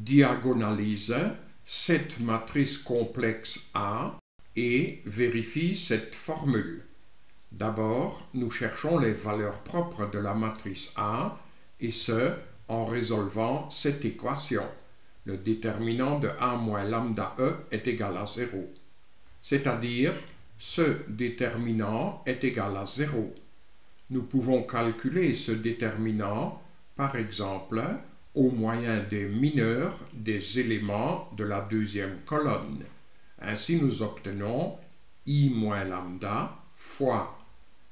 diagonalise cette matrice complexe A et vérifie cette formule. D'abord, nous cherchons les valeurs propres de la matrice A, et ce, en résolvant cette équation. Le déterminant de A moins lambda E est égal à 0. C'est-à-dire, ce déterminant est égal à 0. Nous pouvons calculer ce déterminant, par exemple, au moyen des mineurs des éléments de la deuxième colonne. Ainsi, nous obtenons I moins lambda fois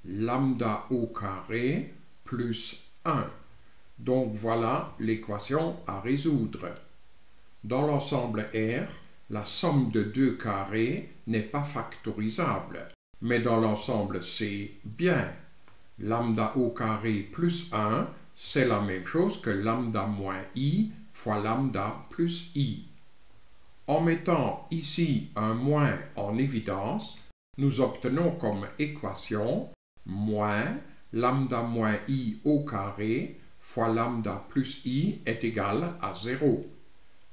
lambda au carré plus 1. Donc voilà l'équation à résoudre. Dans l'ensemble R, la somme de deux carrés n'est pas factorisable, mais dans l'ensemble C, bien. Lambda au carré plus 1, c'est la même chose que lambda moins I fois lambda plus I. En mettant ici un moins en évidence, nous obtenons comme équation moins lambda moins I au carré fois lambda plus I est égal à 0.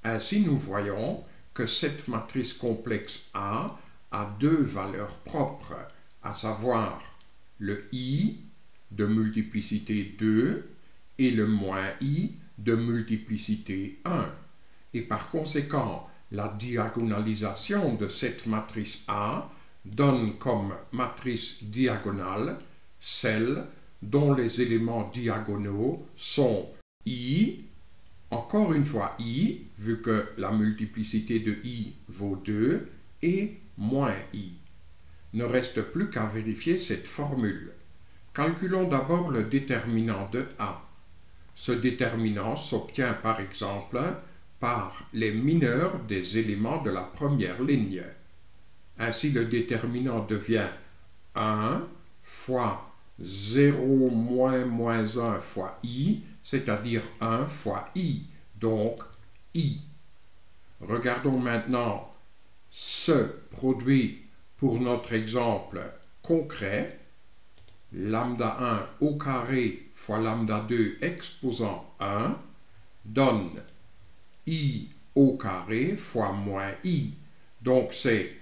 Ainsi, nous voyons que cette matrice complexe A a deux valeurs propres, à savoir le I de multiplicité 2 et le moins I de multiplicité 1. Et par conséquent, la diagonalisation de cette matrice A donne comme matrice diagonale celle dont les éléments diagonaux sont I, encore une fois I, vu que la multiplicité de I vaut 2, et moins I. Ne reste plus qu'à vérifier cette formule. Calculons d'abord le déterminant de A. Ce déterminant s'obtient par exemple par les mineurs des éléments de la première ligne. Ainsi, le déterminant devient 1 fois 0 moins moins 1 fois I, c'est-à-dire 1 fois I, donc I. Regardons maintenant ce produit pour notre exemple concret. Lambda 1 au carré fois lambda 2 exposant 1 donne I au carré fois moins I. Donc c'est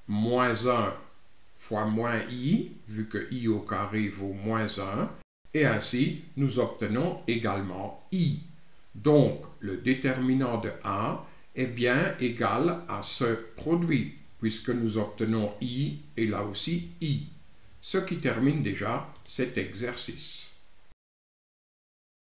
moins 1 fois moins I, vu que I au carré vaut moins 1, et ainsi nous obtenons également I. Donc le déterminant de A est bien égal à ce produit, puisque nous obtenons I et là aussi I. Ce qui termine déjà cet exercice.